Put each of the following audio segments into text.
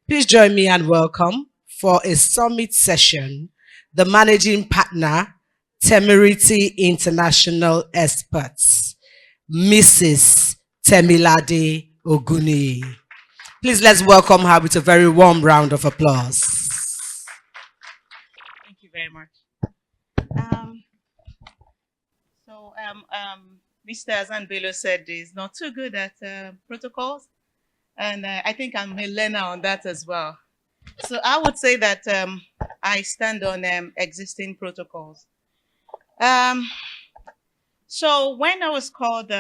Please join me and welcome for a summit session, the managing partner, Temerity International Experts, Mrs. Temilade Oguni. Please let's welcome her with a very warm round of applause. Thank you very much. Um, Mr. Azan Bello said he's not too good at protocols, and I think I'm a learner on that as well. So I would say that I stand on existing protocols. So when I was called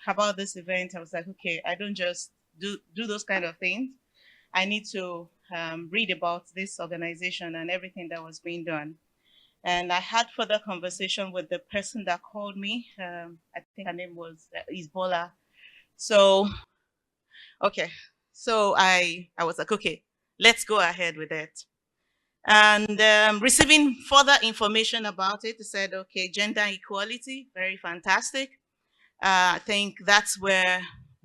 about this event, I was like, okay, I don't just do those kind of things. I need to read about this organization and everything that was being done. And I had further conversation with the person that called me. I think her name was Isbola. So, okay. So I was like, okay, let's go ahead with it. And receiving further information about it, I said, okay, gender equality, very fantastic. I think that's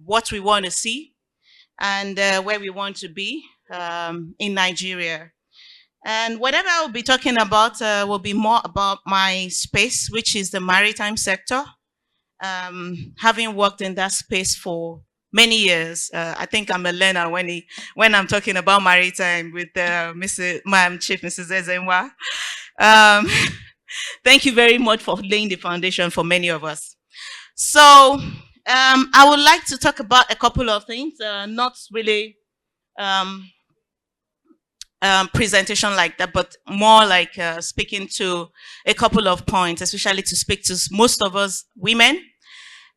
what we want to see and where we want to be in Nigeria. And whatever I'll be talking about will be more about my space, which is the maritime sector. Having worked in that space for many years, I think I'm a learner when I'm talking about maritime with Chief Mrs. Ezenwa. Thank you very much for laying the foundation for many of us. So I would like to talk about a couple of things, not really presentation like that, but more like speaking to a couple of points, especially to speak to most of us women.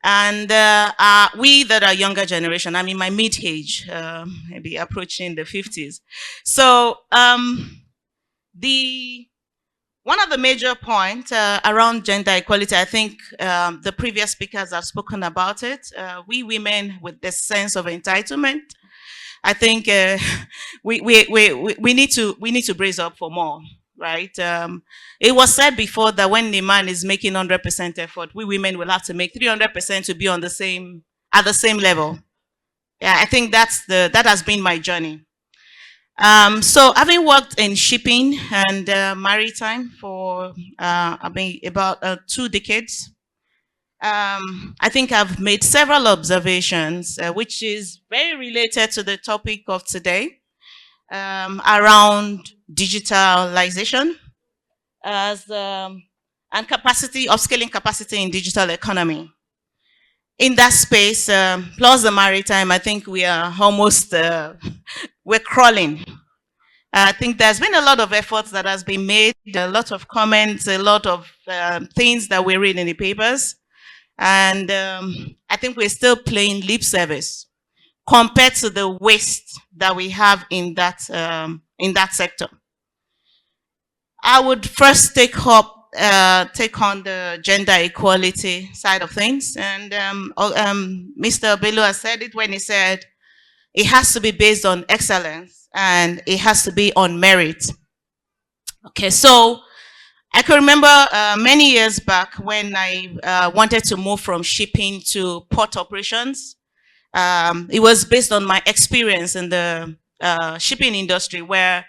And we that are younger generation, I'm in my mid-age, maybe approaching the 50s. So one of the major points around gender equality, I think the previous speakers have spoken about it. We women with this sense of entitlement, I think we need to brace up for more, right? It was said before that when the man is making 100% effort, we women will have to make 300% to be at the same level. Yeah, I think that has been my journey. So having worked in shipping and maritime for about 2 decades, I think I've made several observations, which is very related to the topic of today, around digitalization and upscaling capacity in digital economy. In that space, plus the maritime, I think we are almost, we're crawling. I think there's been a lot of efforts that has been made, a lot of comments, a lot of things that we read in the papers. And I think we're still playing lip service compared to the waste that we have in that sector. I would first take on the gender equality side of things. And Mr. Bello has said it when he said it has to be based on excellence and it has to be on merit. Okay, so I can remember many years back when I wanted to move from shipping to port operations. It was based on my experience in the shipping industry, where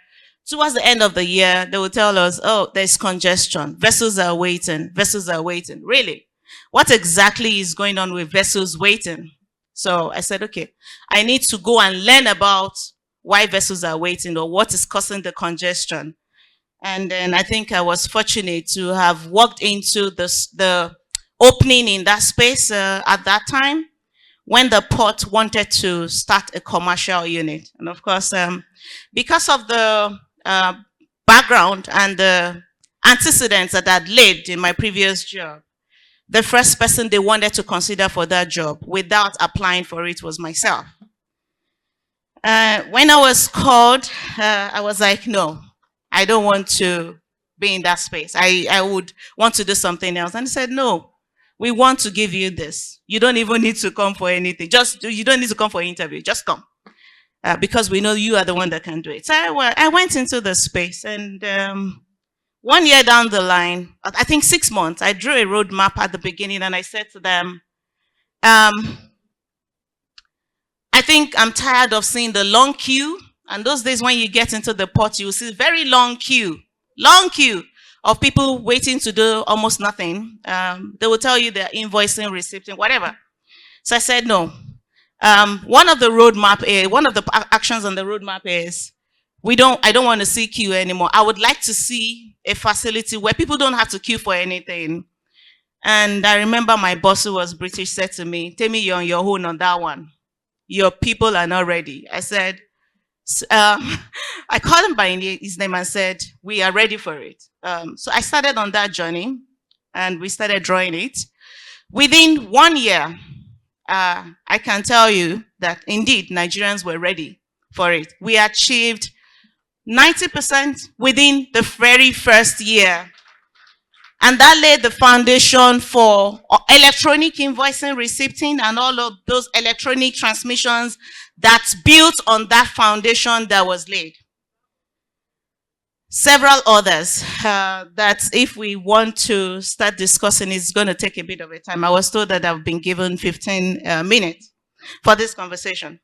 towards the end of the year, they would tell us, oh, there's congestion. Vessels are waiting. Vessels are waiting. Really? What exactly is going on with vessels waiting? So I said, okay, I need to go and learn about why vessels are waiting or what is causing the congestion. And then I think I was fortunate to have walked into the opening in that space at that time when the port wanted to start a commercial unit. And of course, because of the background and the antecedents that I'd laid in my previous job, the first person they wanted to consider for that job without applying for it was myself. When I was called, I was like, no, I don't want to be in that space. I would want to do something else. And he said, no, we want to give you this. You don't even need to come for anything. You don't need to come for an interview. Just come. Because we know you are the one that can do it. So I went into the space, and 1 year down the line, I think 6 months, I drew a roadmap at the beginning, and I said to them, I think I'm tired of seeing the long queue And those days when you get into the port, you see very long queue of people waiting to do almost nothing. They will tell you they're invoicing, receipting, whatever. So I said, no. One of the actions on the roadmap is, I don't want to see queue anymore. I would like to see a facility where people don't have to queue for anything. And I remember my boss, who was British, said to me, "Tell me you're on your own on that one. Your people are not ready." I said, I called him by his name and said, "We are ready for it." So I started on that journey, and we started drawing it. Within 1 year, I can tell you that indeed Nigerians were ready for it. We achieved 90% within the very first year. And that laid the foundation for electronic invoicing, receipting, and all of those electronic transmissions that's built on that foundation that was laid. Several others that if we want to start discussing, it's going to take a bit of a time. I was told that I've been given 15 minutes for this conversation.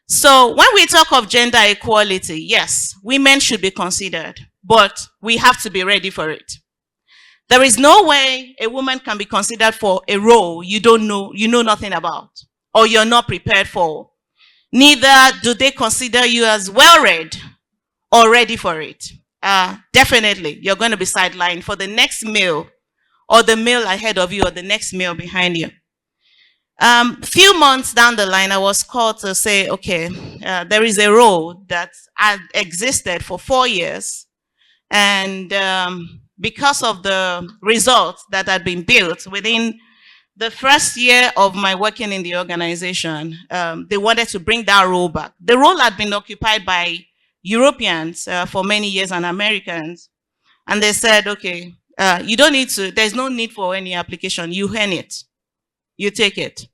So when we talk of gender equality, yes, women should be considered, but we have to be ready for it. There is no way a woman can be considered for a role you know nothing about, or you're not prepared for. Neither do they consider you as well-read or ready for it. Definitely, you're going to be sidelined for the next meal, or the meal ahead of you, or the next meal behind you. Few months down the line, I was called to say, okay, there is a role that had existed for 4 years, and because of the results that had been built within the first year of my working in the organization, they wanted to bring that role back. The role had been occupied by Europeans for many years, and Americans. And they said, okay, you don't need to, there's no need for any application. You earn it. You take it.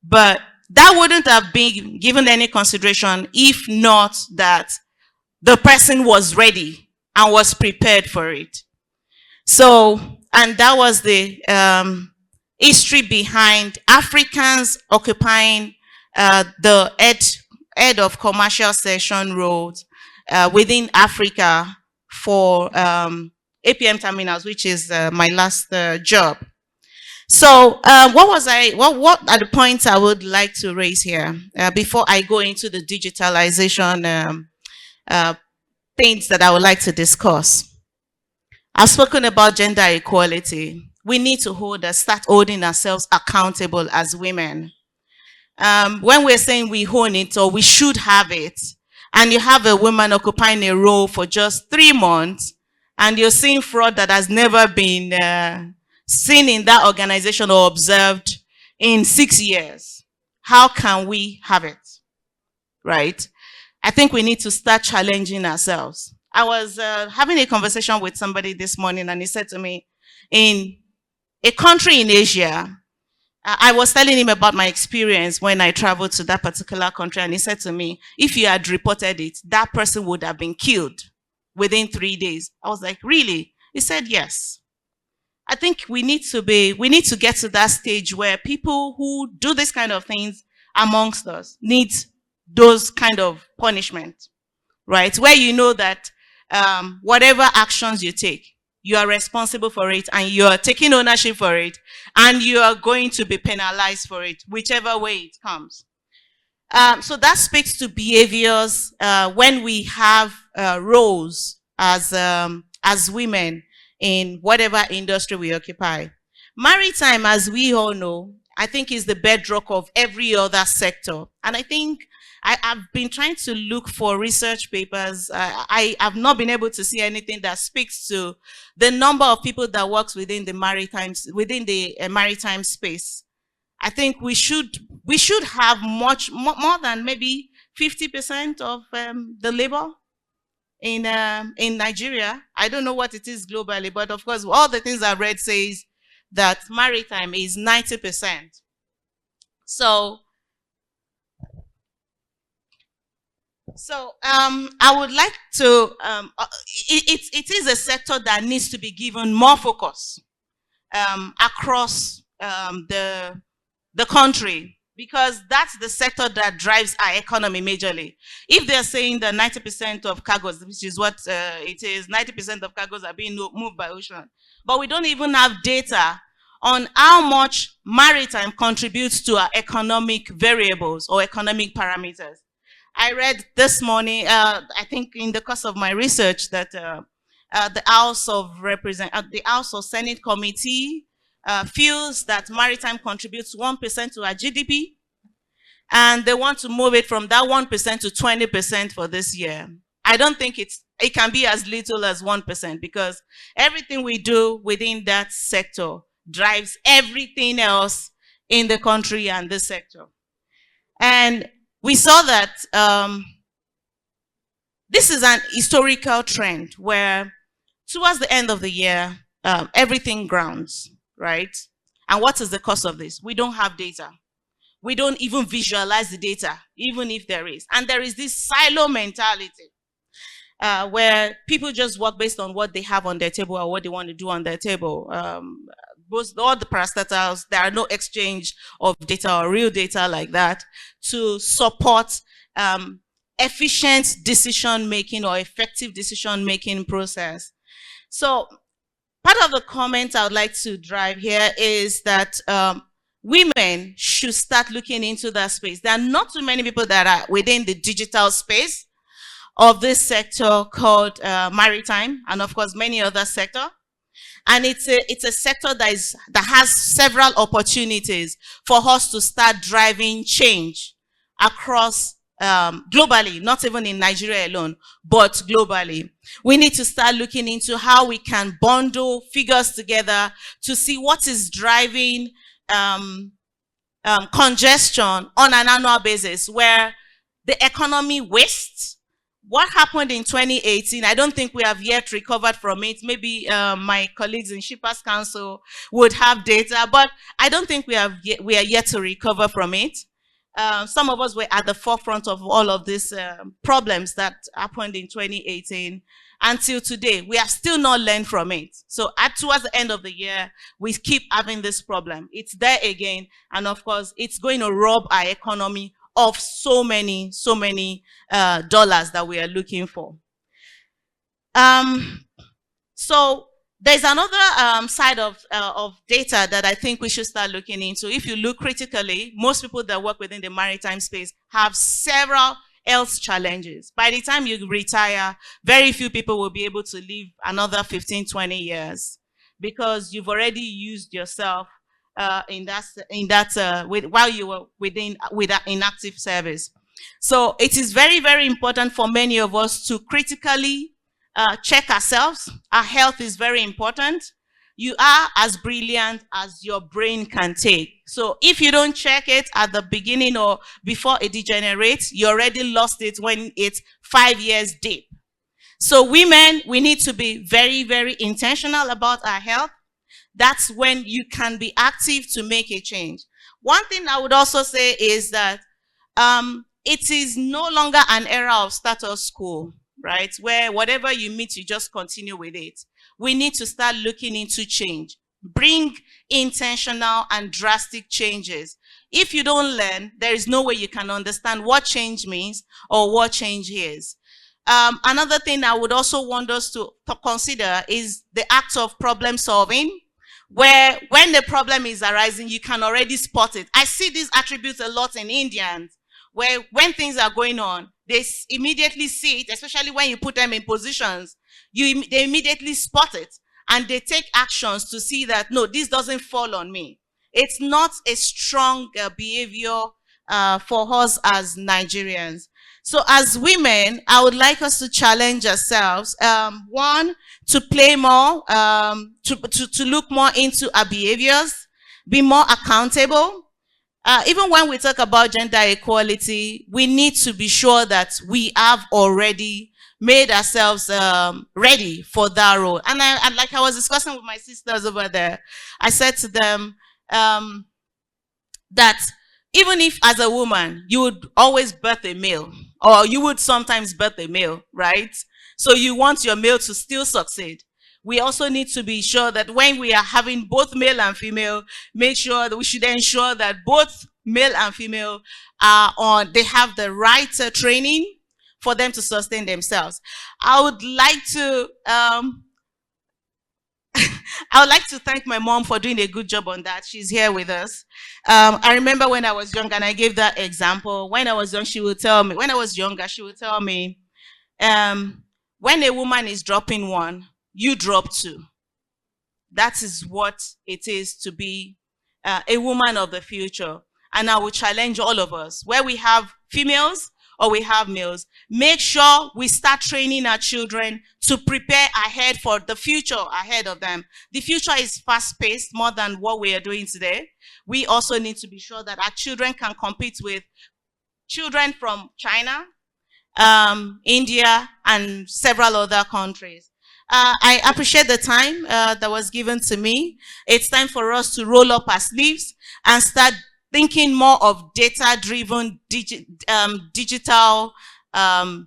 But that wouldn't have been given any consideration if not that the person was ready and was prepared for it. So, and that was the history behind Africans occupying the head of commercial session roads within Africa for APM terminals, which is my last job. So what are the points I would like to raise here before I go into the digitalization things that I would like to discuss? I've spoken about gender equality. We need to start holding ourselves accountable as women. When we're saying we own it or we should have it, and you have a woman occupying a role for just 3 months, and you're seeing fraud that has never been seen in that organization or observed in 6 years, how can we have it, right? I think we need to start challenging ourselves. I was having a conversation with somebody this morning, and he said to me, in a country in Asia, I was telling him about my experience when I traveled to that particular country, and he said to me, if you had reported it, that person would have been killed within 3 days. I was like, really? He said, yes. I think we need to get to that stage where people who do this kind of things amongst us need those kind of punishment, right? Where you know that whatever actions you take, you are responsible for it, and you are taking ownership for it, and you are going to be penalized for it, whichever way it comes. So that speaks to behaviors when we have roles as women in whatever industry we occupy. Maritime, as we all know, I think is the bedrock of every other sector. And I think I've been trying to look for research papers. I have not been able to see anything that speaks to the number of people that works within the maritime space. I think we should have much more than maybe 50% of the labor in Nigeria. I don't know what it is globally, but of course, all the things I've read says that maritime is 90%. So I would like to, it is a sector that needs to be given more focus across the country. because that's the sector that drives our economy majorly. If they're saying that 90% of cargoes, which is what it is, 90% of cargoes are being moved by ocean, but we don't even have data on how much maritime contributes to our economic variables or economic parameters. I read this morning, I think in the course of my research, that the House of Senate Committee feels that maritime contributes 1% to our GDP, and they want to move it from that 1% to 20% for this year. I don't think it can be as little as 1%, because everything we do within that sector drives everything else in the country and this sector. And we saw that this is an historical trend where towards the end of the year, everything grounds, right? And what is the cause of this? We don't have data. We don't even visualize the data, even if there is. And there is this silo mentality where people just work based on what they have on their table or what they want to do on their table. All the parastatals, there are no exchange of data or real data like that to support efficient decision-making or effective decision-making process. So part of the comment I would like to drive here is that women should start looking into that space. There are not too many people that are within the digital space of this sector called maritime, and of course many other sectors. And it's a sector that has several opportunities for us to start driving change across globally, not even in Nigeria alone, but globally. We need to start looking into how we can bundle figures together to see what is driving congestion on an annual basis, where the economy wastes. What happened in 2018, I don't think we have yet recovered from it. Maybe my colleagues in Shippers Council would have data, but I don't think we are yet to recover from it. Some of us were at the forefront of all of these problems that happened in 2018. Until today, we have still not learned from it. So towards the end of the year, we keep having this problem. It's there again, and of course, it's going to rob our economy of so many dollars that we are looking for. So there's another side of data that I think we should start looking into. If you look critically, most people that work within the maritime space have several health challenges. By the time you retire, very few people will be able to live another 15, 20 years because you've already used yourself while you were with inactive service. So it is very, very important for many of us to critically check ourselves. Our health is very important. You are as brilliant as your brain can take. So if you don't check it at the beginning or before it degenerates, you already lost it when it's 5 years deep. So women, we need to be very, very intentional about our health. That's when you can be active to make a change. One thing I would also say is that it is no longer an era of status quo, right? Where whatever you meet, you just continue with it. We need to start looking into change. Bring intentional and drastic changes. If you don't learn, there is no way you can understand what change means or what change is. Another thing I would also want us to consider is the act of problem solving, where when the problem is arising, you can already spot it. I see these attributes a lot in Indians, where when things are going on, they immediately see it, especially when you put them in positions, they immediately spot it, and they take actions to see that, no, this doesn't fall on me. It's not a strong behavior for us as Nigerians. So as women, I would like us to challenge ourselves. One, to play more, to look more into our behaviors, be more accountable. Even when we talk about gender equality, we need to be sure that we have already made ourselves ready for that role. And like I was discussing with my sisters over there, I said to them that even if as a woman, you would always birth a male, or you would sometimes birth a male, right? So you want your male to still succeed. We also need to be sure that when we are having both male and female, make sure that we should ensure that both male and female, they have the right training for them to sustain themselves. I would like to thank my mom for doing a good job on that. She's here with us. I remember when I was young, and I gave that example. When I was young, she would tell me, when a woman is dropping one, you drop two. That is what it is to be a woman of the future. And I will challenge all of us, where we have females or we have males, make sure we start training our children to prepare ahead for the future ahead of them. The future is fast-paced more than what we are doing today. We also need to be sure that our children can compete with children from China, India, and several other countries. I appreciate the time that was given to me. It's time for us to roll up our sleeves and start thinking more of data-driven digital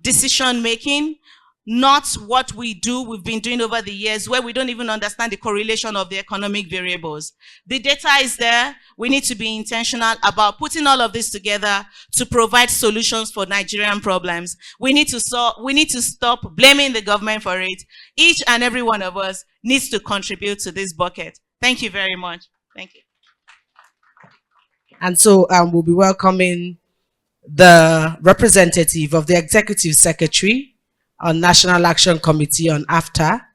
decision-making, not what we've been doing over the years, where we don't even understand the correlation of the economic variables. The data is there. We need to be intentional about putting all of this together to provide solutions for Nigerian problems. We need to stop blaming the government for it. Each and every one of us needs to contribute to this bucket. Thank you very much. Thank you. And so we'll be welcoming the representative of the Executive Secretary on National Action Committee on AFTA.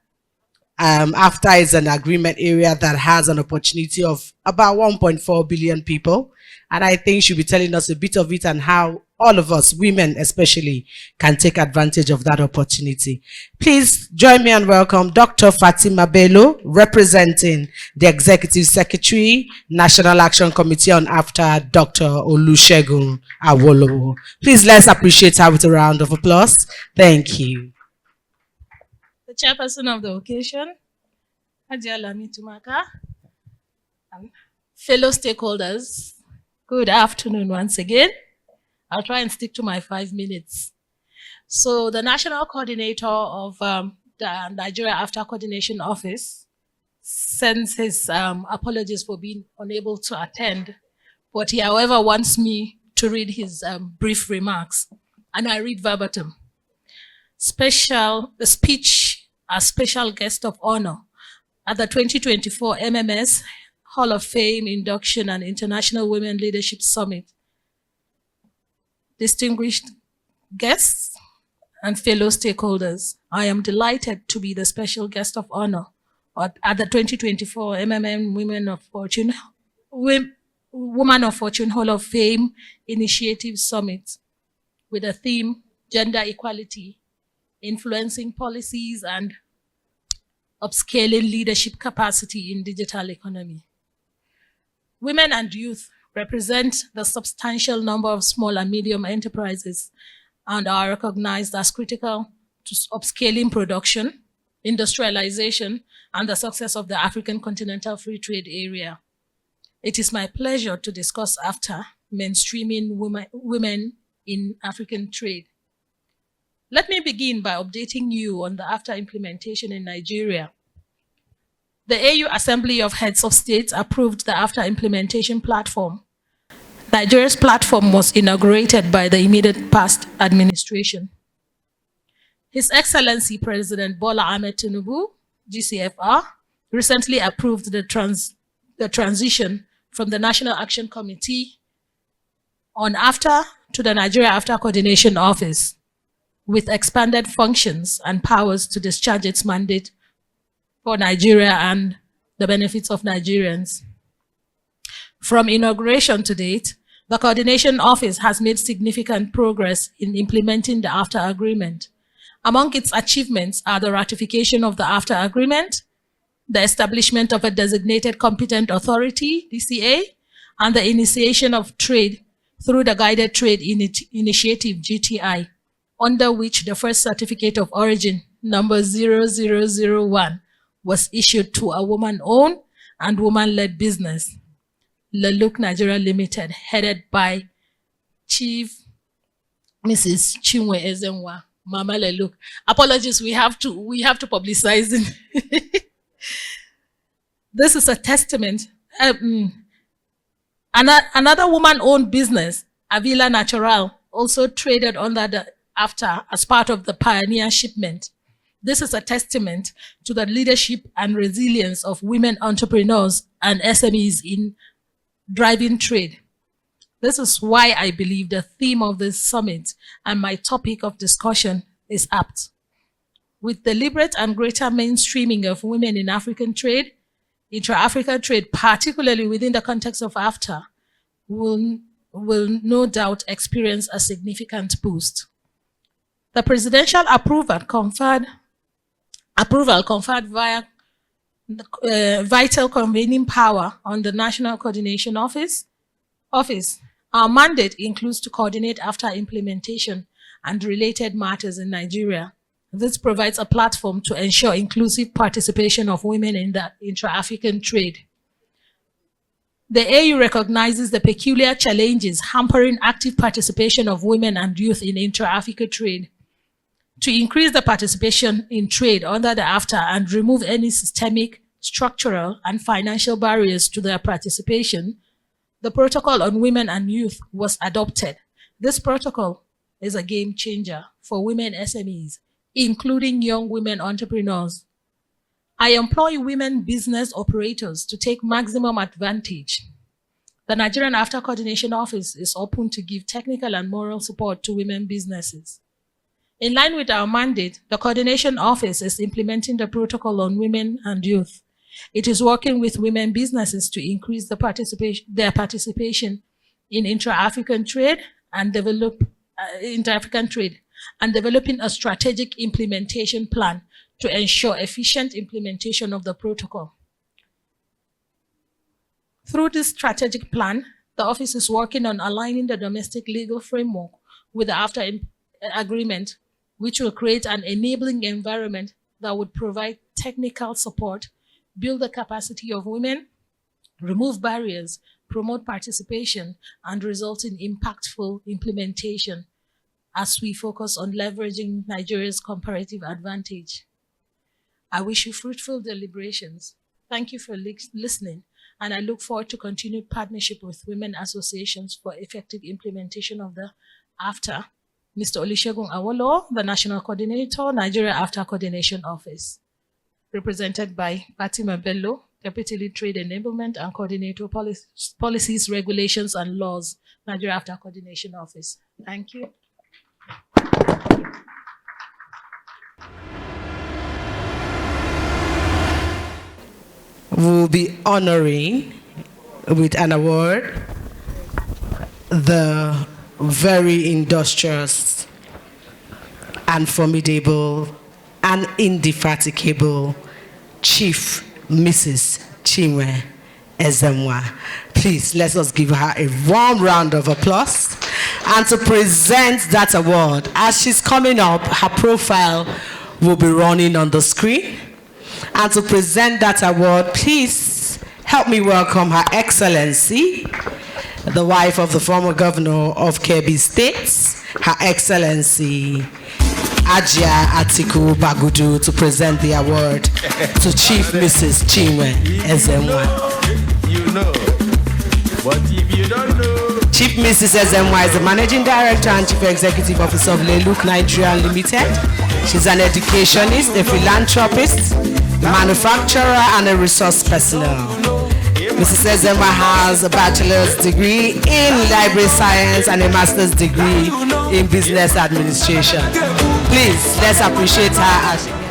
AFTA is an agreement area that has an opportunity of about 1.4 billion people. And I think she'll be telling us a bit of it and how all of us, women especially, can take advantage of that opportunity. Please join me and welcome Dr. Fatima Bello, representing the Executive Secretary, National Action Committee on AFTA, Dr. Olusegun Awolowo. Please let's appreciate her with a round of applause. Thank you. The chairperson of the occasion, Hajiya Lami Tumaka, fellow stakeholders, good afternoon once again. I'll try and stick to my 5 minutes. So the national coordinator of the Nigeria AFTA Coordination Office sends his apologies for being unable to attend, but he, however, wants me to read his brief remarks, and I read verbatim. The speech as special guest of honor at the 2024 MMS Hall of Fame Induction and International Women Leadership Summit. Distinguished guests and fellow stakeholders, I am delighted to be the special guest of honor at the 2024 MMM Women of Fortune Hall of Fame Initiative Summit with the theme Gender Equality, Influencing Policies and Upscaling Leadership Capacity in Digital Economy. Women and youth represent the substantial number of small and medium enterprises and are recognized as critical to upscaling production, industrialization, and the success of the African Continental Free Trade Area. It is my pleasure to discuss AFTA, mainstreaming women in African trade. Let me begin by updating you on the AFTA implementation in Nigeria. The AU Assembly of Heads of States approved the AFTA implementation platform. Nigeria's platform was inaugurated by the immediate past administration. His Excellency President Bola Ahmed Tinubu, GCFR, recently approved the transition from the National Action Committee on AFTA to the Nigeria AFTA Coordination Office, with expanded functions and powers to discharge its mandate for Nigeria and the benefits of Nigerians. From inauguration to date, the Coordination Office has made significant progress in implementing the AFTA Agreement. Among its achievements are the ratification of the AFTA Agreement, the establishment of a designated competent authority, DCA, and the initiation of trade through the Guided Trade Initiative, GTI, under which the first certificate of origin, number 0001, was issued to a woman-owned and woman-led business, Leluk Nigeria Limited, headed by Chief Mrs. Chinwe Ezenwa, Mama Leluk. Apologies, we have to publicize it. This is a testament. Another woman-owned business, Avila Natural, also traded under the AFTA as part of the pioneer shipment. This is a testament to the leadership and resilience of women entrepreneurs and SMEs in driving trade. This is why I believe the theme of this summit and my topic of discussion is apt. With deliberate and greater mainstreaming of women in African trade, intra-African trade, particularly within the context of AFTA, will no doubt experience a significant boost. The presidential approval conferred via vital convening power on the National Coordination Office. Our mandate includes to coordinate AFTA implementation and related matters in Nigeria. This provides a platform to ensure inclusive participation of women in the intra-African trade. The AU recognizes the peculiar challenges hampering active participation of women and youth in intra-African trade. To increase the participation in trade under the AFTA and remove any systemic, structural, and financial barriers to their participation, the Protocol on Women and Youth was adopted. This protocol is a game changer for women SMEs, including young women entrepreneurs. I employ women business operators to take maximum advantage. The Nigerian AFTA Coordination Office is open to give technical and moral support to women businesses. In line with our mandate, the Coordination Office is implementing the Protocol on Women and Youth. It is working with women businesses to increase their participation in intra-African trade and developing a strategic implementation plan to ensure efficient implementation of the protocol. Through this strategic plan, the office is working on aligning the domestic legal framework with the AFTA agreement, which will create an enabling environment that would provide technical support, build the capacity of women, remove barriers, promote participation, and result in impactful implementation as we focus on leveraging Nigeria's comparative advantage. I wish you fruitful deliberations. Thank you for listening, and I look forward to continued partnership with women associations for effective implementation of the AFTA. Mr. Olusegun Awolowo, the National Coordinator, Nigeria AFTA Coordination Office. Represented by Fatima Bello, Deputy Lead Trade Enablement and Coordinator Policies, Regulations and Laws, Nigeria AFTA Coordination Office. Thank you. We'll be honoring with an award the very industrious and formidable and indefatigable Chief Mrs. Chinwe Ezenwa. Please, let us give her a warm round of applause. And to present that award, as she's coming up, her profile will be running on the screen. And to present that award, please help me welcome Her Excellency, the wife of the former governor of Kebbi State, Her Excellency Ajia Atiku Bagudu, to present the award to Chief Mrs. Chinwe Ezenwa. You know, but if you don't know, Chief Mrs. Ezenwa is the Managing Director and Chief Executive Officer of Leluk Nigeria Limited. She's an educationist, a philanthropist, manufacturer, and a resource personnel. Mrs. Ezenwa has a bachelor's degree in library science and a master's degree in business administration. Please, let's appreciate her as she gets.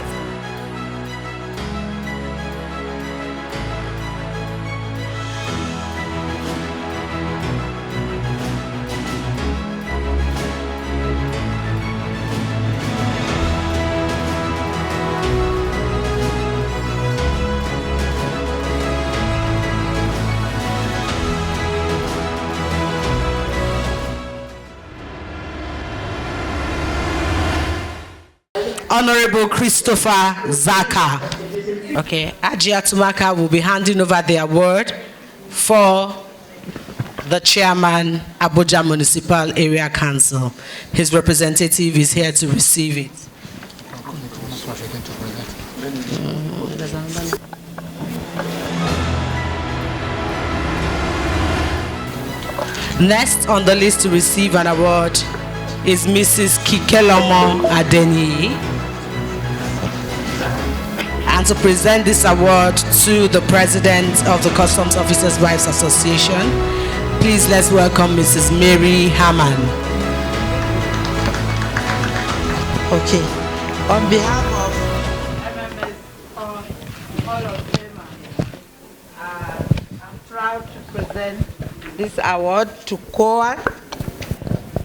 Honorable Christopher Zaka. Okay, Ajia Tumaka will be handing over the award for the chairman, Abuja Municipal Area Council. His representative is here to receive it. Next on the list to receive an award is Mrs. Kikelomo Adeniyi. And to present this award to the President of the Customs Officers' Wives Association, please let's welcome Mrs. Mary Hammond. Okay. On behalf of MMS, all of them, I'm proud to present this award to COAN.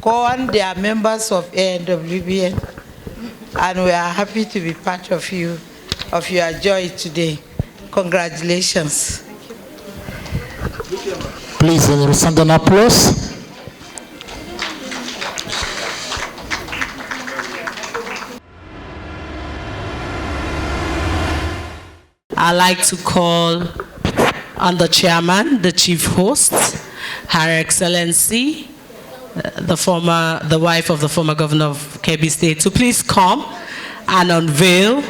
COAN, they are members of ANWBN, and we are happy to be part of your joy today. Congratulations. Please, a resounding applause. I'd like to call on the chairman, the chief host, Her Excellency, the wife of the former governor of Kebbi State, to please come and unveil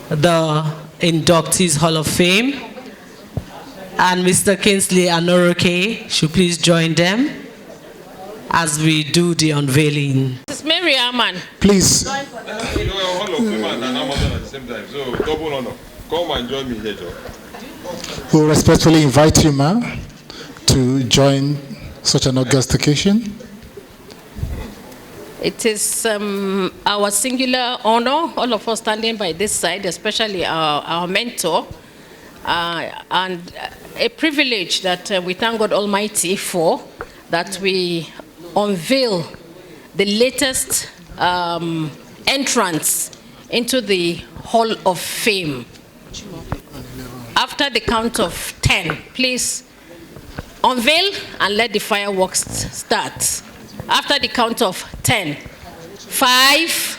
the inductees Hall of Fame. And Mr. Kingsley Anoroke should please join them as we do the unveiling. This is Mary Aman. Please. You are Hall of Fame and Amazon at the same time, so double honor. Come and join me here, Joe. We respectfully invite you, ma'am, to join such an august occasion. It is our singular honor, all of us standing by this side, especially our mentor, and a privilege that we thank God Almighty for, that we unveil the latest entrance into the Hall of Fame. After the count of 10, please unveil and let the fireworks start. After the count of 10, 5,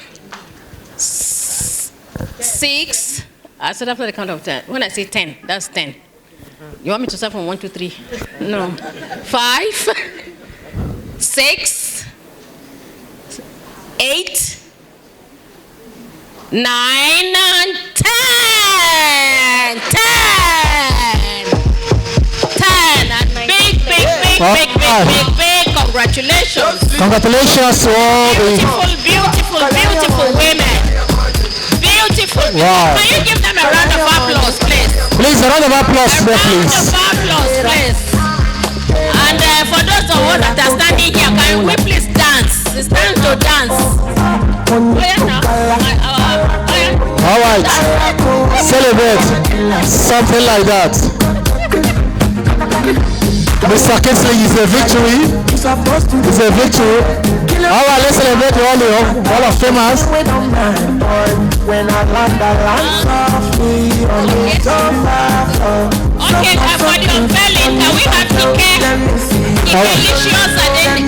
6, I said after the count of 10. When I say 10, that's 10. You want me to start from 1, 2, 3? No. 5, 6, 8, 9, and 10. 10. And big congratulations. Congratulations to all the Beautiful women. Beautiful. Wow. Can you give them a round of applause, please? Please, a round of applause, A round please. of applause, please. And for those of us that are standing here, can we please dance? It's time to dance. Oh, yeah, now. All right. Celebrate. Something like that. Mr. Kingsley, is a victory. It's a victory. All right, let's celebrate all of famous. Okay, for the unveiling, can we have Kikelicious and then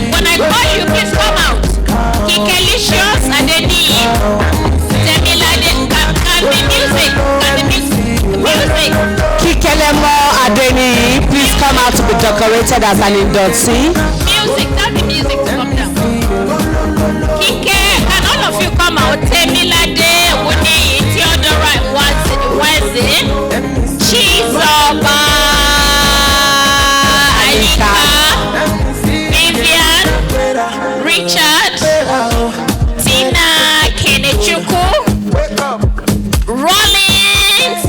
when I call you, please come out. Kikelicious and then can the music. Kikelemo Adeniyi, please come out to be decorated as an inductee. Music, tell the music to come down. Kike, can all of you come out? Temilade, Wuni, Theodora, Wazi, Chizoba, Anika, Vivian, Richard, Tina, Kenechukwu, Rollins,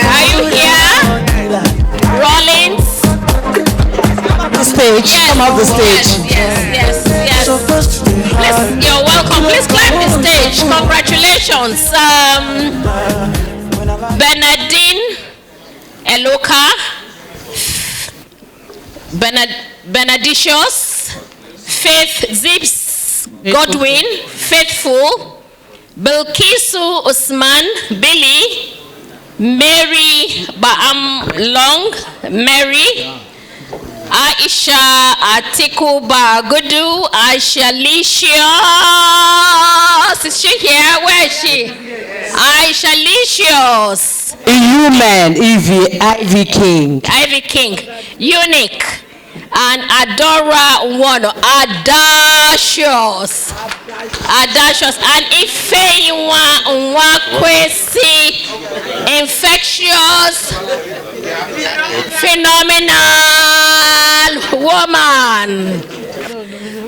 are you here? Rollins? The stage, Yes, come off the stage. Yes. Please, you're welcome. Please climb the stage. Congratulations. Bernardine Eloka, Benedicious, Faith Zips Godwin, Faithful, Bilkisu Usman, Billy, Mary Baam Long, Mary, Aisha Atiku Bagudu, Aisha Licious. Is she here? Where is she? Aisha Licious. Human, Ivy King. Ivy King. Unique. And Adora Wano. Audacious. audacious, and Kwesi, infectious, phenomenal woman.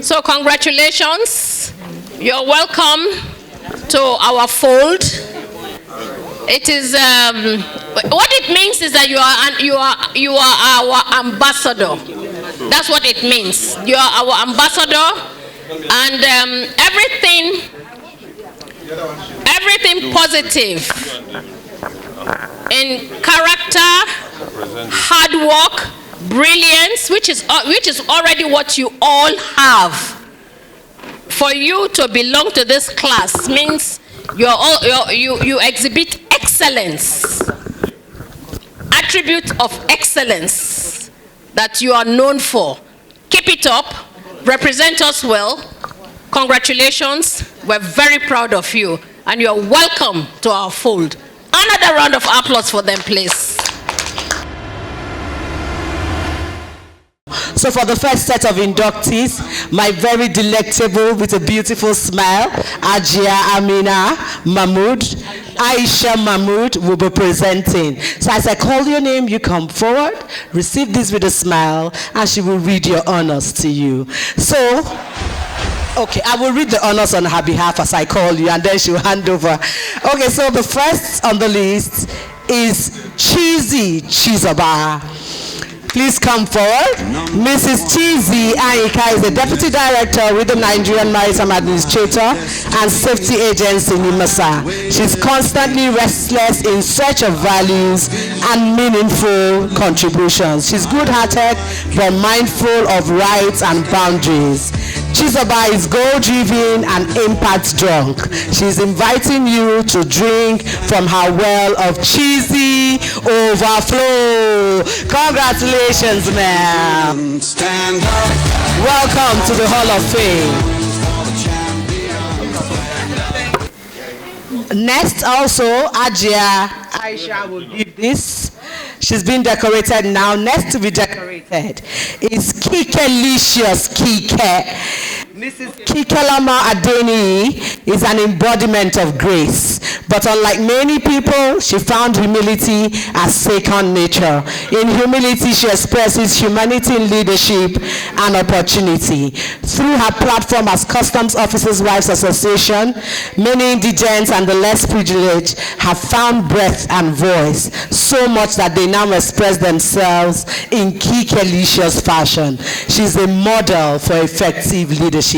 So congratulations. You're welcome to our fold. It is what it means is that you are our ambassador. That's what it means. You are our ambassador, and everything positive in character, hard work, brilliance, which is already what you all have. For you to belong to this class means you exhibit excellence, attribute of excellence that you are known for. Keep it up, represent us well. Congratulations, we're very proud of you, and you're welcome to our fold. Another round of applause for them, please. So for the first set of inductees, my very delectable with a beautiful smile, Ajia Amina Mahmood, Aisha Mahmood will be presenting. So as I call your name, you come forward, receive this with a smile, and she will read your honors to you. So, okay, I will read the honors on her behalf as I call you, and then she'll hand over. Okay, so the first on the list is Chizi Chizoba. Please come forward. Mrs. Chizi Aika is the Deputy Director with the Nigerian Maritime Administrator and Safety Agency, NIMASA. She's constantly restless in search of values and meaningful contributions. She's good-hearted but mindful of rights and boundaries. Chizoba is goal-driven and impact-drunk. She's inviting you to drink from her well of cheesy overflow. Congratulations, ma'am. Stand up. Welcome to the Hall of Fame. Next, also, Ajia Aisha will give this. She's been decorated now. Next to be decorated is Kikelicious Kike. Mrs. Kikelama Adeni is an embodiment of grace, but unlike many people, she found humility as second nature. In humility, she expresses humanity in leadership and opportunity. Through her platform as Customs Officers' Wives Association, many indigents and the less privileged have found breath and voice, so much that they now express themselves in Kikelicious fashion. She's a model for effective leadership.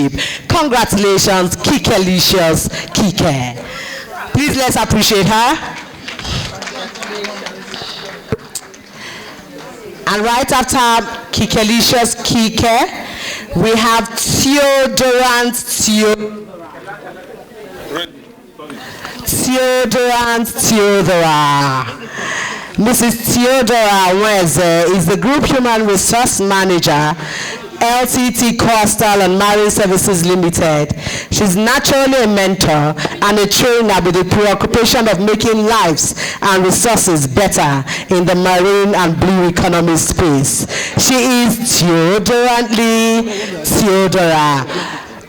Congratulations, Kikelicious Kike. Please let's appreciate her. And right after Kikelicious Kike, we have Theodorant Theodora. Mrs. Theodora Weze is the Group Human Resource Manager, LTT Coastal and Marine Services Limited. She's naturally a mentor and a trainer with the preoccupation of making lives and resources better in the marine and blue economy space. She is Theodorantly Theodora,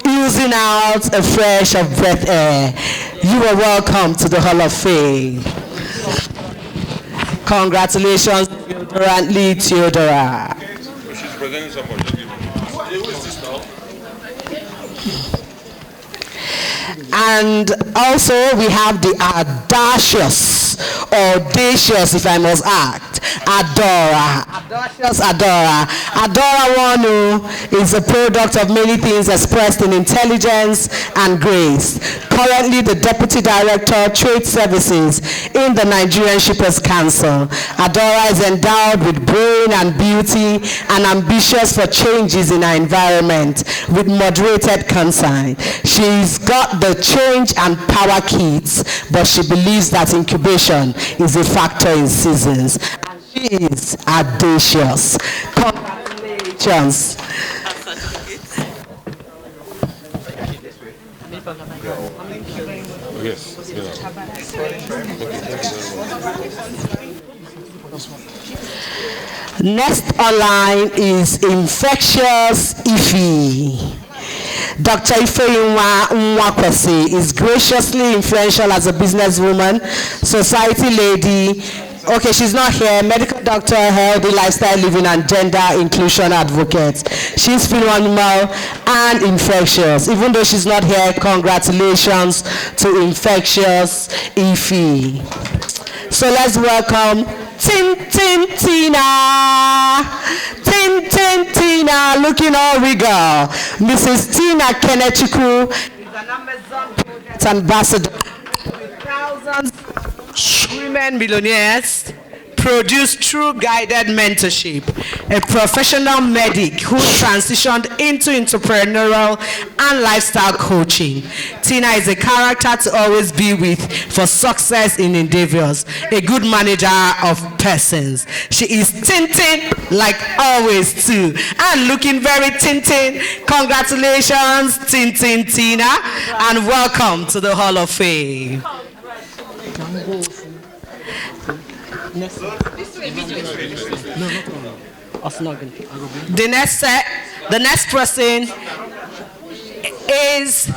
oozing out a fresh of breath air. You are welcome to the Hall of Fame. Congratulations, Theodorantly Theodora. She's presenting someone. And also we have the audacious, if I must act, Adora. Audacious Adora. Adora Wanu is a product of many things expressed in intelligence and grace. Currently the Deputy Director, Trade Services in the Nigerian Shippers Council. Adora is endowed with brain and beauty and ambitious for changes in our environment with moderated concern. She's got the change and power kits, but she believes that incubation is a factor in seasons. And she is audacious. Congratulations. Yes. Next online is infectious Ify. Dr. Ifeyinwa Nwakwesi is graciously influential as a businesswoman, society lady. Okay, she's not here. Medical doctor, healthy lifestyle living, and gender inclusion advocate. She's phenomenal and infectious. Even though she's not here, congratulations to Infectious Ify. So let's welcome Tina. Tina, looking all regal. Mrs. Tina Kenechukwu is an Amazon project ambassador with thousands of women millionaires, produce true guided mentorship, a professional medic who transitioned into entrepreneurial and lifestyle coaching. Tina is a character to always be with for success in endeavors, a good manager of persons. She is Tintin like always too, and looking very Tintin. Congratulations, Tintin Tina, and welcome to the Hall of Fame. The next person is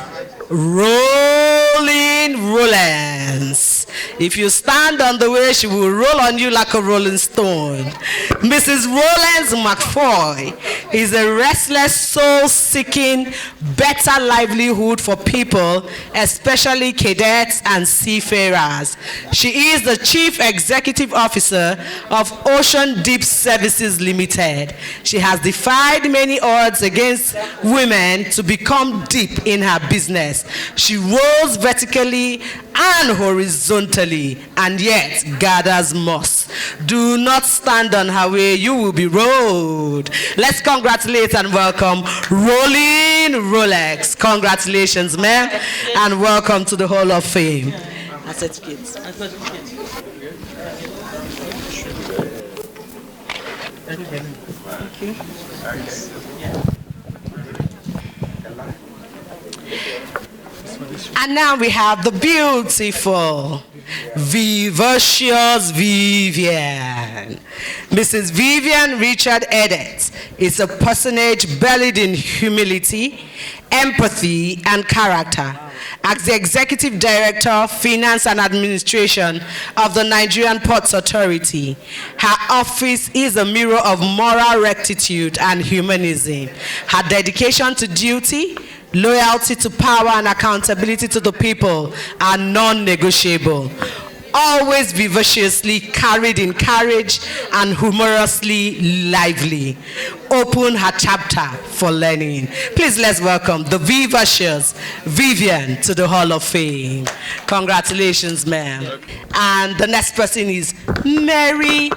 Rolling Rollins. If you stand on the way, she will roll on you like a rolling stone. Mrs. Rollins McFoy is a restless, soul-seeking, better livelihood for people, especially cadets and seafarers. She is the Chief Executive Officer of Ocean Deep Services Limited. She has defied many odds against women to become deep in her business. She rolls vertically and horizontally, and yet gathers moss. Do not stand on her way, you will be rolled. Let's congratulate and welcome Rolling Rolex. Congratulations, ma'am, and welcome to the Hall of Fame. Certificates. Thank you. And now we have the beautiful, vivacious Vivian. Mrs. Vivian Richard Edet is a personage bellied in humility, empathy, and character. As the Executive Director, Finance and Administration of the Nigerian Ports Authority, her office is a mirror of moral rectitude and humanism. Her dedication to duty, loyalty to power, and accountability to the people are non-negotiable. Always vivaciously carried in courage and humorously lively. Open her chapter for learning. Please let's welcome the vivacious Vivian to the Hall of Fame. Congratulations, ma'am. And the next person is Mary.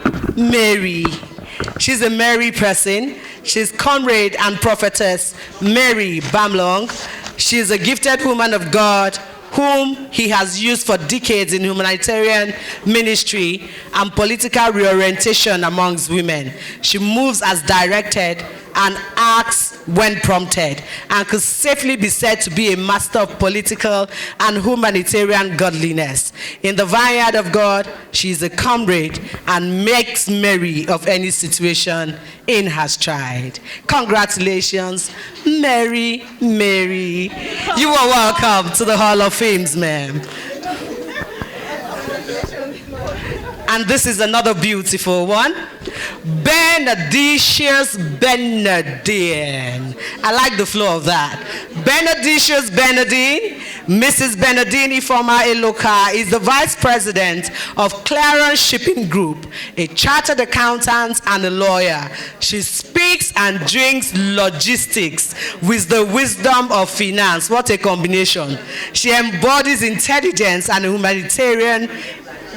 She's a Mary person. She's comrade and prophetess Mary Bamlong. She's a gifted woman of God whom he has used for decades in humanitarian ministry and political reorientation amongst women. She moves as directed and acts when prompted, and could safely be said to be a master of political and humanitarian godliness. In the vineyard of God, she is a comrade and makes merry of any situation in her stride. Congratulations, Mary. You are welcome to the Hall of Fame, ma'am. And this is another beautiful one. Benedicious Benedine. I like the flow of that. Benedicious Benedine. Mrs. Benedini Forma Eloka is the Vice President of Clarence Shipping Group, a chartered accountant and a lawyer. She speaks and drinks logistics with the wisdom of finance. What a combination. She embodies intelligence and humanitarian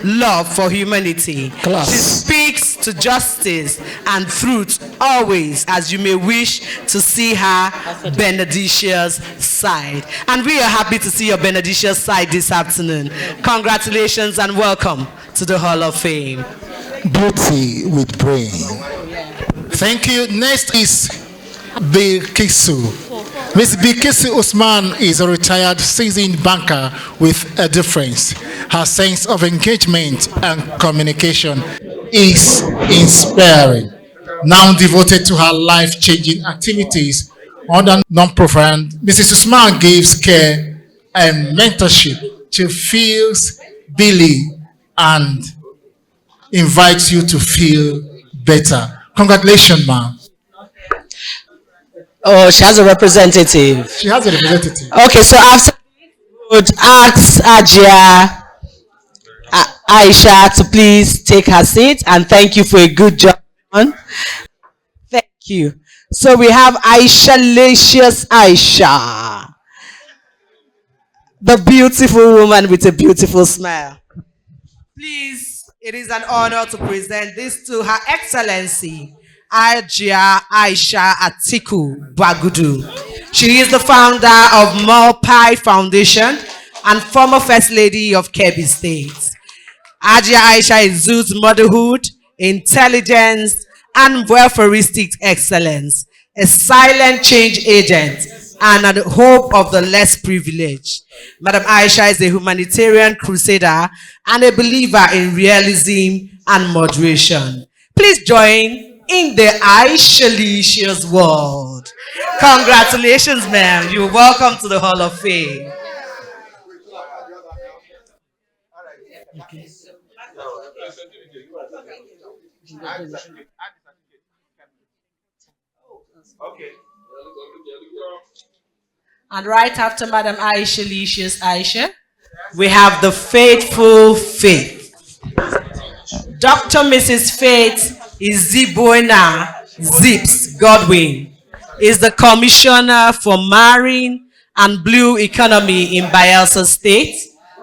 love for humanity. Class. She speaks to justice and truth always, as you may wish to see her benedicious side. And we are happy to see your benedicious side this afternoon. Congratulations and welcome to the Hall of Fame. Beauty with brain. Thank you. Next is Bilkisu. Ms. Bilkisu Usman is a retired seasoned banker with a difference. Her sense of engagement and communication is inspiring. Now devoted to her life-changing activities Under non-profit, Mrs. Usman gives care and mentorship to Fields, Billy, and invites you to feel better. Congratulations, ma'am. Oh, she has a representative. She has a representative. Okay, so after would ask Ajia Aisha to please take her seat, and thank you for a good job. Thank you. So we have Aisha Licious Aisha, the beautiful woman with a beautiful smile. Please, it is an honor to present this to Her Excellency Ajia Aisha Atiku Bagudu. She is the founder of Mulpai Foundation and former First Lady of Kebbi State. Ajia Aisha exudes motherhood, intelligence, and welfareistic excellence, a silent change agent, and a hope of the less privileged. Madam Aisha is a humanitarian crusader and a believer in realism and moderation. Please join in the Aisha-licious world. Congratulations, ma'am. You're welcome to the Hall of Fame. And right after Madam Aisha Licious Aisha, we have the faithful Faith. Dr. Mrs. Faith Izibuena Zips Godwin is the Commissioner for Marine and Blue Economy in Bayelsa State.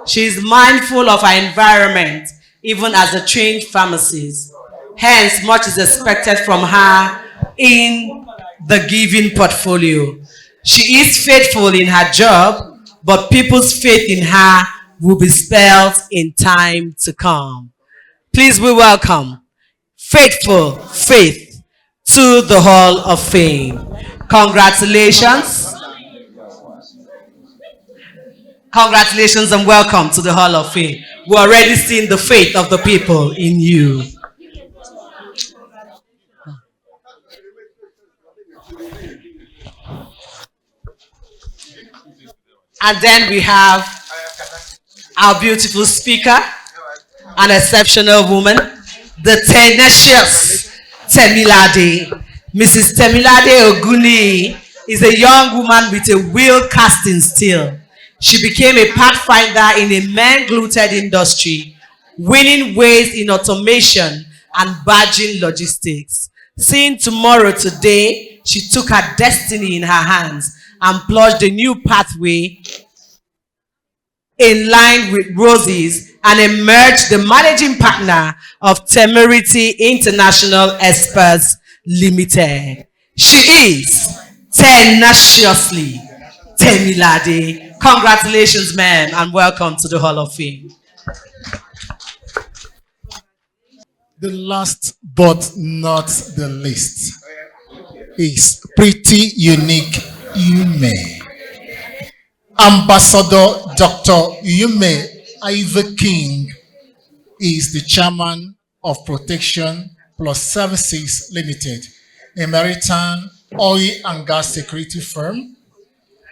She is mindful of her environment, even as a trained pharmacist. Hence, much is expected from her in the given portfolio. She is faithful in her job, but people's faith in her will be spelled in time to come. Please, we welcome Faithful Faith to the Hall of Fame. Congratulations. Congratulations and welcome to the Hall of Fame. We're already seeing the faith of the people in you. And then we have our beautiful speaker, an exceptional woman, the tenacious Temilade. Mrs. Temilade Oguni is a young woman with a wheel casting steel. She became a pathfinder in a man-gluted industry, winning ways in automation and badging logistics. Seeing tomorrow today, she took her destiny in her hands and plunged a new pathway in line with Rosie's and emerged the managing partner of Temerity International Experts Limited. She is tenaciously Temilade. Congratulations, ma'am, and welcome to the Hall of Fame. The last but not the least is Pretty Unique Yume. Ambassador Dr. Yume Ivy King is the chairman of Protection Plus Services Limited, a maritime oil and gas security firm.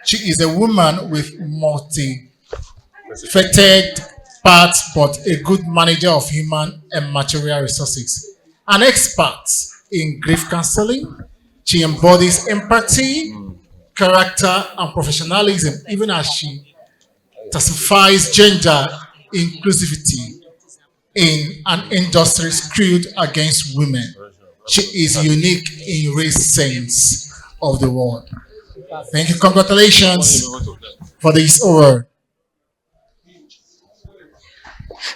She is a woman with multi-faceted parts, but a good manager of human and material resources. An expert in grief counseling, she embodies empathy, character, and professionalism, even as she testifies gender inclusivity in an industry skewed against women. She is unique in race sense of the word. Thank you. Congratulations for this award.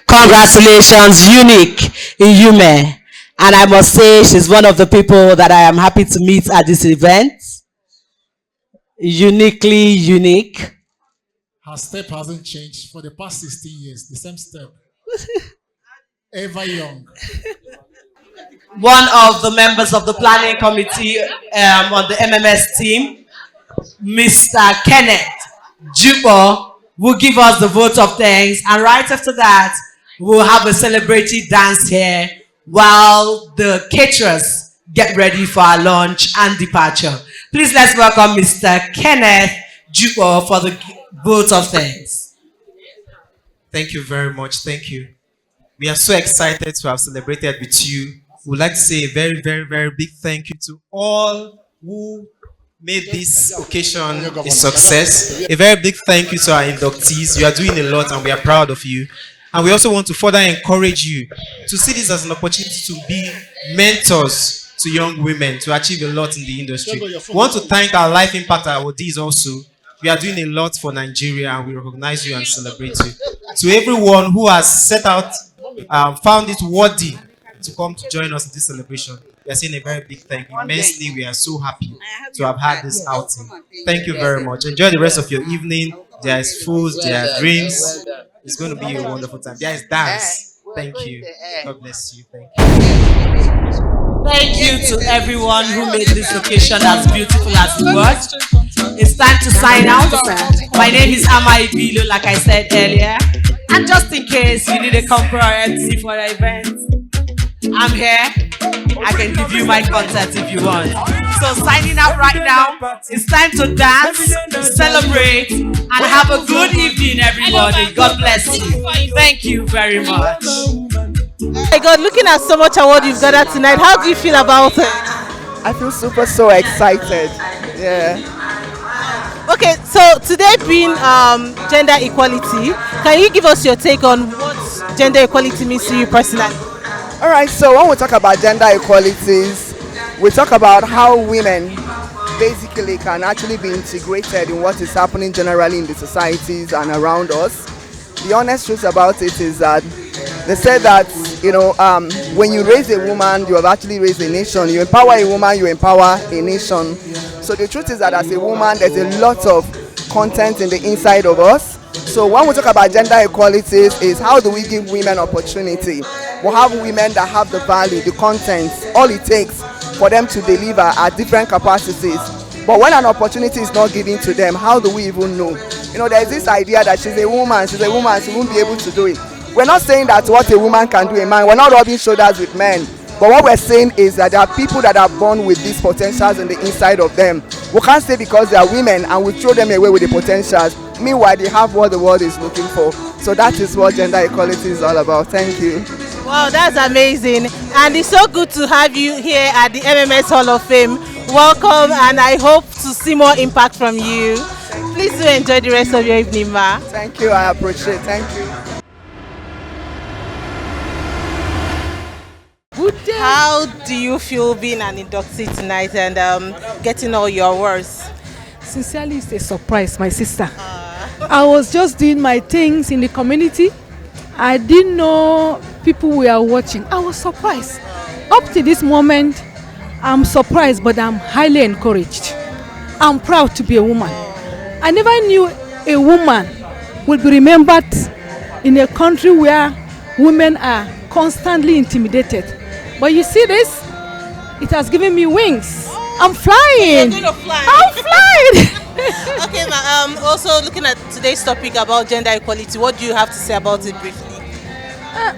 Congratulations, unique in Yume. And I must say, she's one of the people that I am happy to meet at this event. Uniquely unique. Her step hasn't changed for the past 16 years, the same step. Ever young. One of the members of the planning committee on the MMS team, Mr. Kenneth Jubo, will give us the vote of thanks. And right after that, we'll have a celebratory dance here while the caterers get ready for our lunch and departure. Please let's welcome Mr. Kenneth Jupo for the vote of thanks. Thank you very much. Thank you. We are so excited to have celebrated with you. We would like to say a very, very, very big thank you to all who made this occasion a success. A very big thank you to our inductees. You are doing a lot and we are proud of you. And we also want to further encourage you to see this as an opportunity to be mentors to young women to achieve a lot in the industry. We want to thank our Life Impact awardees also. We are doing a lot for Nigeria and we recognize you and celebrate you. To everyone who has set out, found it worthy to come to join us in this celebration, we are saying a very big thank you. Immensely, we are so happy to have had this outing. Thank you very much. Enjoy the rest of your evening. There is food, there are drinks. It's going to be a wonderful time. There is dance. Thank you. God bless you. Thank you. Thank you to everyone who made this occasion as beautiful as it was. It's time to sign out. My name is Ama Ibilo, like I said earlier. And just in case you need a corporate MC for the event, I'm here. I can give you my contact if you want. So signing out right now. It's time to dance, to celebrate, and have a good evening, everybody. God bless you. Thank you very much. Oh my God, looking at so much award you've gathered tonight, how do you feel about it? I feel so excited. Yeah. Okay, so today being gender equality, can you give us your take on what gender equality means to you personally? All right, so when we talk about gender equalities, we talk about how women basically can actually be integrated in what is happening generally in the societies and around us. The honest truth about it is that they said that, when you raise a woman, you have actually raised a nation. You empower a woman, you empower a nation. So the truth is that as a woman, there's a lot of content in the inside of us. So when we talk about gender equalities, is how do we give women opportunity? We have women that have the value, the content, all it takes for them to deliver at different capacities. But when an opportunity is not given to them, how do we even know? There's this idea that she's a woman, she won't be able to do it. We're not saying that what a woman can do, a man, we're not rubbing shoulders with men. But what we're saying is that there are people that are born with these potentials in the inside of them. We can't say because they are women and we throw them away with the potentials. Meanwhile, they have what the world is looking for. So that is what gender equality is all about. Thank you. Wow, that's amazing. And it's so good to have you here at the MMS Hall of Fame. Welcome, and I hope to see more impact from you. Please do enjoy the rest of your evening, ma. Thank you, I appreciate it. Thank you. How do you feel being an inductee tonight and getting all your awards? Sincerely, it's a surprise, my sister. I was just doing my things in the community. I didn't know people were watching. I was surprised. Up to this moment, I'm surprised, but I'm highly encouraged. I'm proud to be a woman. I never knew a woman would be remembered in a country where women are constantly intimidated. But you see this? It has given me wings. I'm flying. You're going to fly. I'm flying. Okay, ma. Also looking at today's topic about gender equality, what do you have to say about it briefly?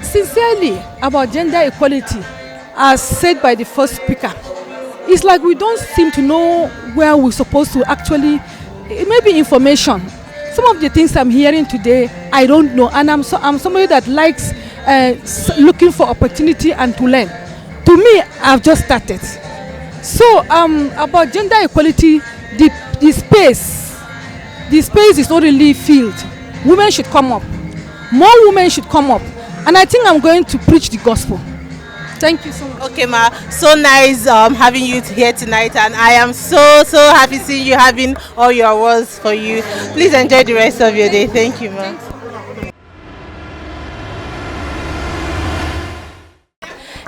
Sincerely, about gender equality, as said by the first speaker, it's like we don't seem to know where we're supposed to actually, maybe information. Some of the things I'm hearing today, I don't know, and I'm somebody that likes looking for opportunity and to learn. To me, I've just started. So about gender equality, the space is not really filled. Women should come up. More women should come up. And I think I'm going to preach the gospel. Thank you so much. Okay, ma. So nice having you here tonight, and I am so happy seeing you having all your awards for you. Please enjoy the rest of your day. Thank you, ma.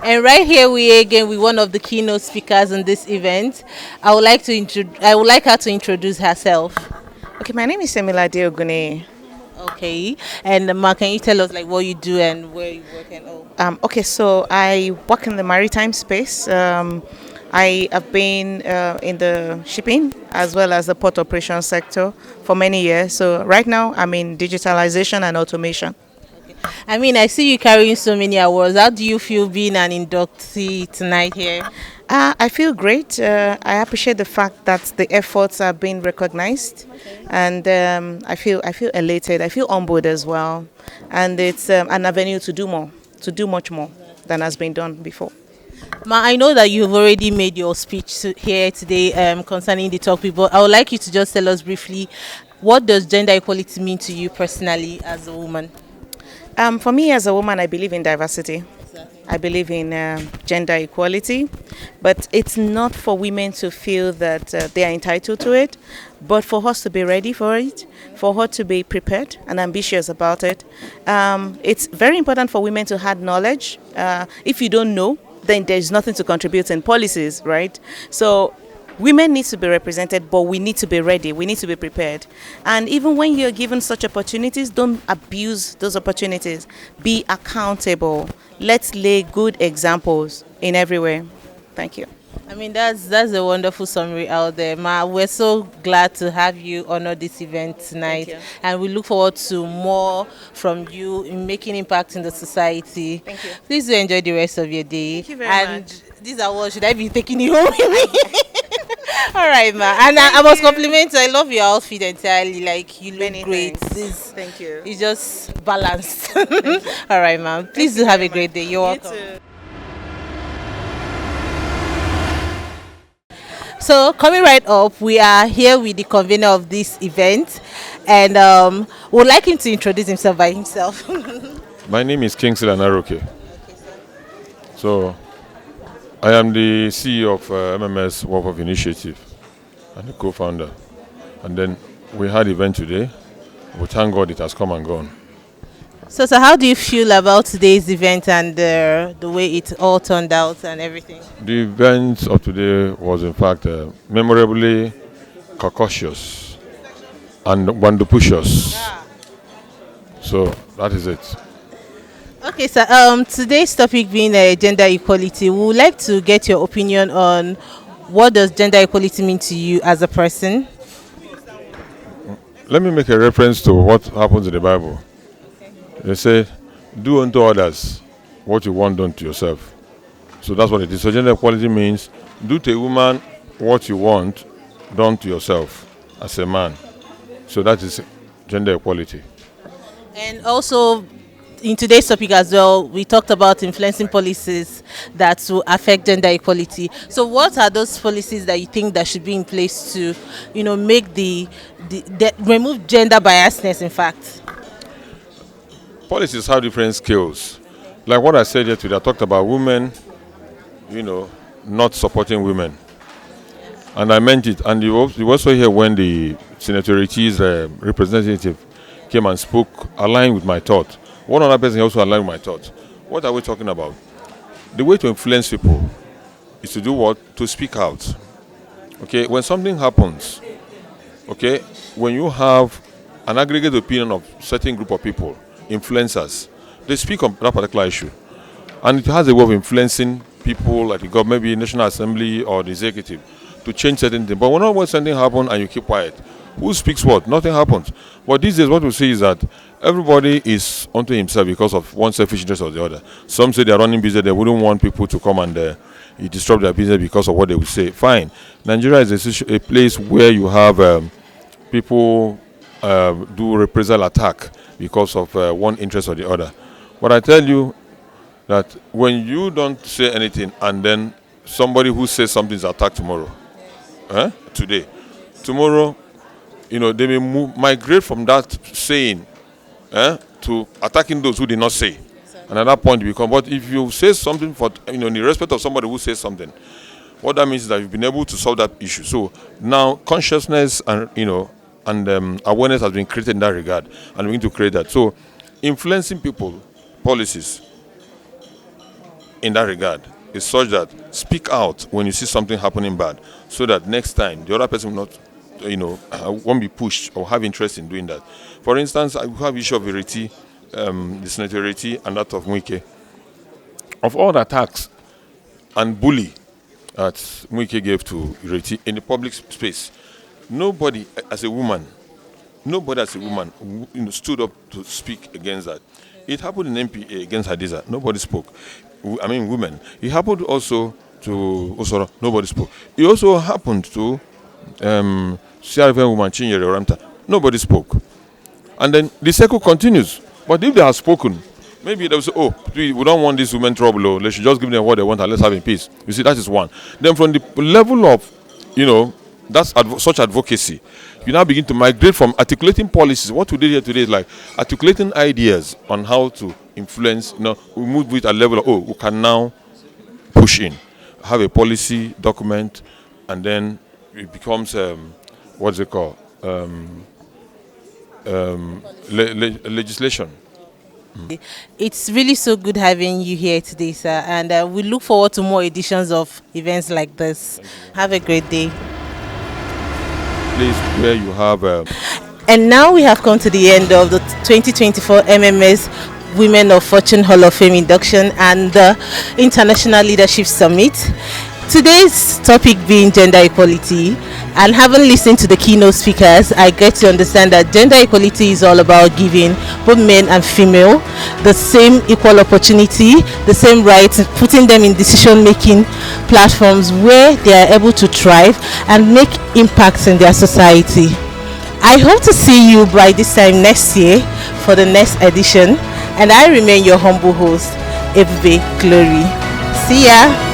And right here we are again with one of the keynote speakers in this event. I would like her to introduce herself. Okay, my name is Semila Deogune. Okay, and ma, can you tell us like what you do and where you work and all? Okay, so I work in the maritime space. I have been in the shipping as well as the port operation sector for many years. So right now I'm in digitalization and automation. Okay. I mean, I see you carrying so many awards. How do you feel being an inductee tonight here? I feel great. I appreciate the fact that the efforts are being recognized, and I feel elated. I feel humbled as well, and it's an avenue to do more, to do much more than has been done before. Ma, I know that you've already made your speech here today concerning the topic, but I would like you to just tell us briefly, what does gender equality mean to you personally as a woman? For me, as a woman, I believe in diversity. I believe in gender equality, but it's not for women to feel that they are entitled to it, but for us to be ready for it, for us to be prepared and ambitious about it. It's very important for women to have knowledge. If you don't know, then there's nothing to contribute in policies, right? So women need to be represented, but we need to be ready. We need to be prepared. And even when you're given such opportunities, don't abuse those opportunities. Be accountable. Let's lay good examples in every way. Thank you. I mean, that's a wonderful summary out there, Ma. We're so glad to have you honor this event tonight, and we look forward to more from you in making impact in the society. Thank you. Please do enjoy the rest of your day. Thank you very and much. These awards, should I be taking you home with me? All right, Ma. And I must compliment you. I love your outfit entirely. Like, you look Many great. thanks. Thank you. It's just balanced. All right, Ma. Please do have a great day. You're welcome. too. So coming right up, we are here with the convener of this event, and would like him to introduce himself by himself. My name is Kingsley Anaroke. So, I am the CEO of MMS Work of Initiative and the co-founder. And then we had event today. We thank God it has come and gone. So how do you feel about today's event and the way it all turned out and everything? The event of today was in fact memorably cautious and wonderfulicious. So that is it. Okay, so today's topic being gender equality, we would like to get your opinion on what does gender equality mean to you as a person? Let me make a reference to what happens in the Bible. They say, do unto others what you want done to yourself. So that's what it is. So gender equality means do to a woman what you want done to yourself as a man. So that is gender equality. And also, in today's topic as well, we talked about influencing policies that will affect gender equality. So what are those policies that you think that should be in place to, make remove gender biasness, in fact? Policies have different skills. Like what I said yesterday, I talked about women, not supporting women. And I meant it. And you also hear when the Senator Richi's representative came and spoke, aligned with my thought. One other person also aligned with my thought. What are we talking about? The way to influence people is to do what? To speak out. Okay, when something happens, okay, when you have an aggregate opinion of a certain group of people, influencers, they speak on that particular issue. And it has a way of influencing people like the government, maybe National Assembly or the executive, to change certain things. But when something happens and you keep quiet, who speaks what? Nothing happens. But these days what we see is that everybody is onto himself because of one selfish interest or the other. Some say they're running business, they wouldn't want people to come and disrupt their business because of what they would say. Fine. Nigeria is a place where you have people do reprisal attack because of one interest or the other. But I tell you that when you don't say anything and then somebody who says something is attacked tomorrow, today, tomorrow, they may migrate from that saying to attacking those who did not say. And at that point you become, but if you say something for, in the respect of somebody who says something, what that means is that you've been able to solve that issue. So now consciousness and, and awareness has been created in that regard, and we need to create that. So influencing people, policies in that regard is such that speak out when you see something happening bad, so that next time the other person will not, won't be pushed or have interest in doing that. For instance, I have issue of Ireti, the Senator Ireti and that of Mwike. Of all the attacks and bully that Mwike gave to Ireti in the public space, nobody, as a woman, Nobody as a woman stood up to speak against that. It happened in MPA against Hadiza. Nobody spoke. I mean, women. It happened also to Osoro. Nobody spoke. It also happened to CRFN woman Chinyere Oramta. Nobody spoke. And then the cycle continues. But if they have spoken, maybe they'll say, oh, we don't want these women trouble. Oh, let's just give them what they want and let's have in peace. You see, that is one. Then from the level of, that's such advocacy, you now begin to migrate from articulating policies. What we did here today is like articulating ideas on how to influence. We move with a level of, we can now push in, have a policy document, and then it becomes, what's it called? Legislation. It's really so good having you here today, sir, and we look forward to more editions of events like this. Have a great day. Please, where you have... And now we have come to the end of the 2024 MMS Women of Fortune Hall of Fame induction and the International Leadership Summit. Today's topic being gender equality, and having listened to the keynote speakers, I get to understand that gender equality is all about giving both men and female the same equal opportunity, the same rights, putting them in decision-making platforms where they are able to thrive and make impacts in their society. I hope to see you by this time next year for the next edition, and I remain your humble host, Ebube Glory. See ya!